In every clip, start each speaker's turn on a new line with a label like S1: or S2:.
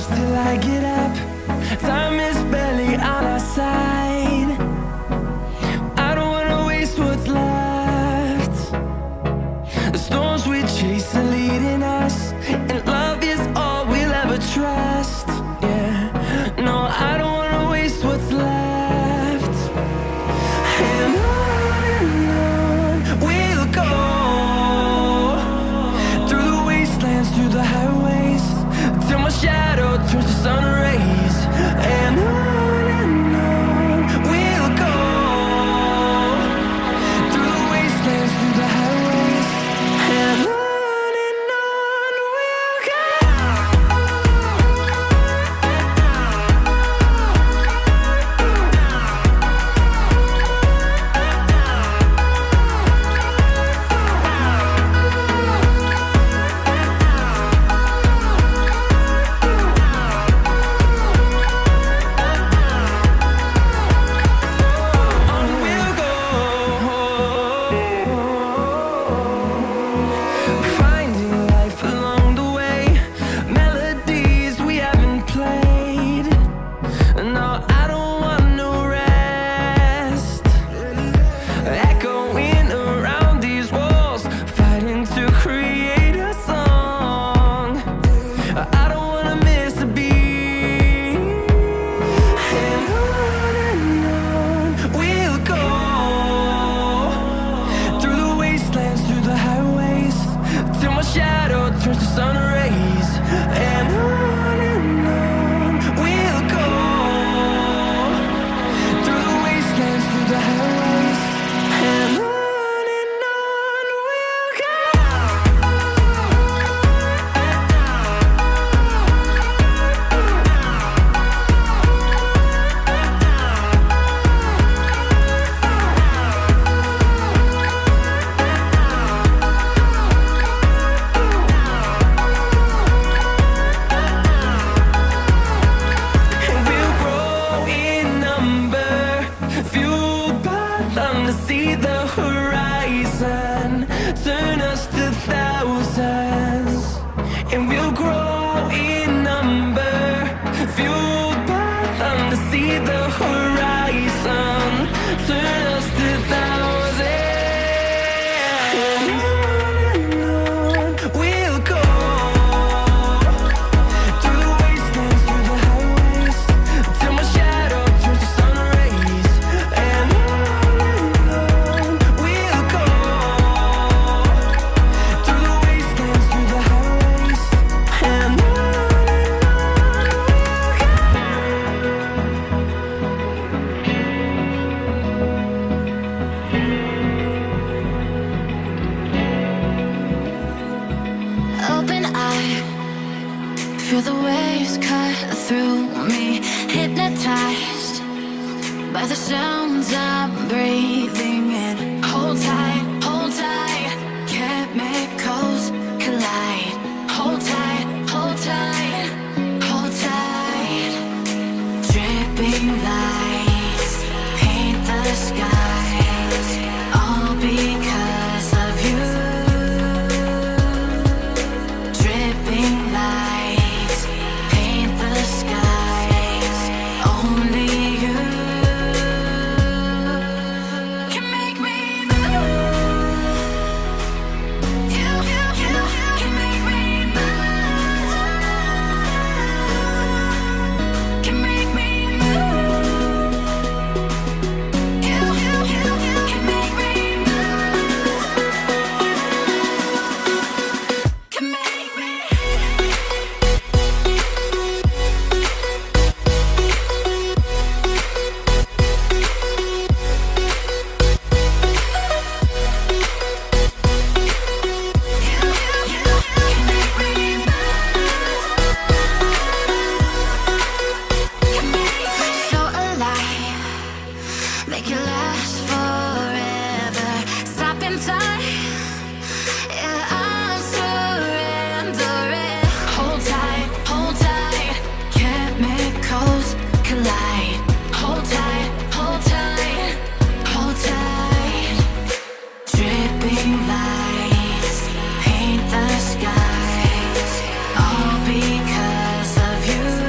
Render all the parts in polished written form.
S1: hours till I get up. Time is barely on our side. I don't wanna waste what's left. The storms we chase are leading us, and love is all we'll ever trust. Yeah, no, I don't wanna waste what's left. And on we'll go, through the wastelands, through the highways, till my shadow turns to sun rays. And on we'll go, through the wastelands, through the highways, and on we'll go. Finding life along the way, melodies we haven't played. No, I don't want no rest. Echoing around these walls, fighting to create a song. I don't wanna miss a beat. And on we'll go, through the wastelands, through the highways, till my shadow turns to sun rays. And on we'll go, through the wastelands, through the highways, and on we'll go. And we'll grow in number, fueled by them to see the horizon, turn us to thousands. And we'll grow in number, fueled by them to see the horizon, turn us to thousands. And on we'll go, through the wastelands, through the highways, till my shadow turns to sun rays. And on we'll go, through the wastelands, through the highways, and on we'll go.
S2: Open eye, feel the waves cut through me, hypnotized by the sounds I'm breathing in. Hold tight, chemicals collide. Hold tight, hold tight, hold tight. Dripping lights paint the skies, all because of you. Dripping lights paint the skies, only you can make me move. You can make me move. Can make me move. You can make me move. Can make me. So alive, make it last forever. Stop in time, yeah, I'm surrendering. Hold tight, chemicals collide. Hold tight, hold tight. Dripping lights paint the skies, all because of you.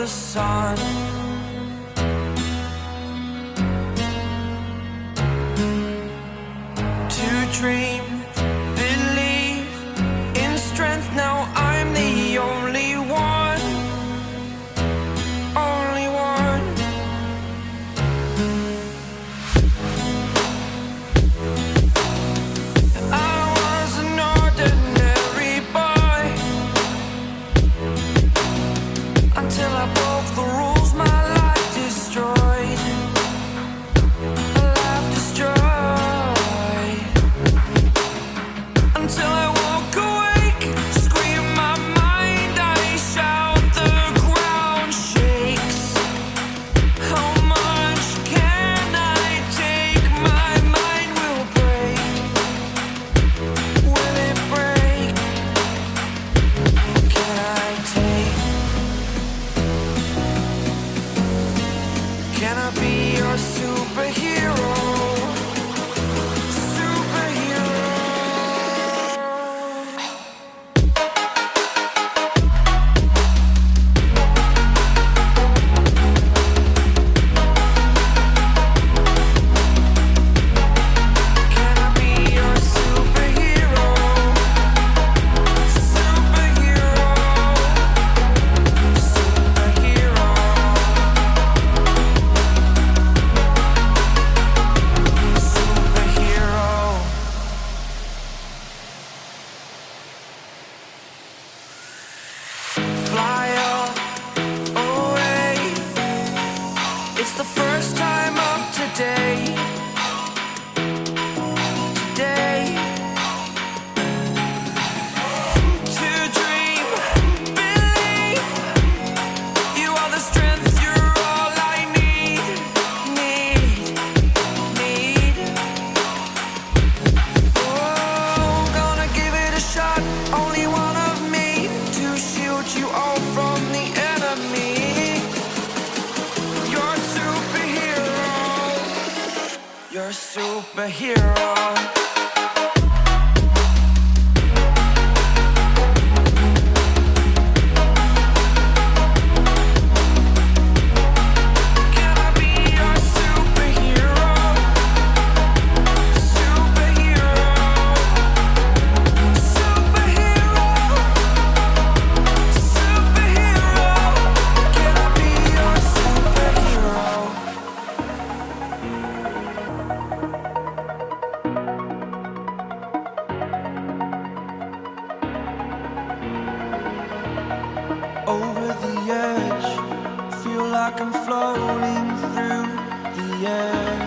S1: the sun. To dream, believe in strength. Now I'm the only one, only one. I was an ordinary boy until I broke the rules. My life destroyed, a life destroyed. Until I walk awake, scream my mind, I shout, the ground shakes. How much can I take? My mind will break. Will it break? Can I take? Can I be your superhero? Superhero. Can I be your superhero? Superhero. Superhero. Superhero. Fly away. It's the first time of today. Today. To dream, believe. You are the strength, you're all I need. Need. Oh, gonna give it a shot. Only one of me to shield you all from the enemy. You're a superhero. You're a superhero. Can I be your superhero? Superhero. Superhero. Superhero. Can I be your superhero? Over the edge, feel like I'm floating through the air.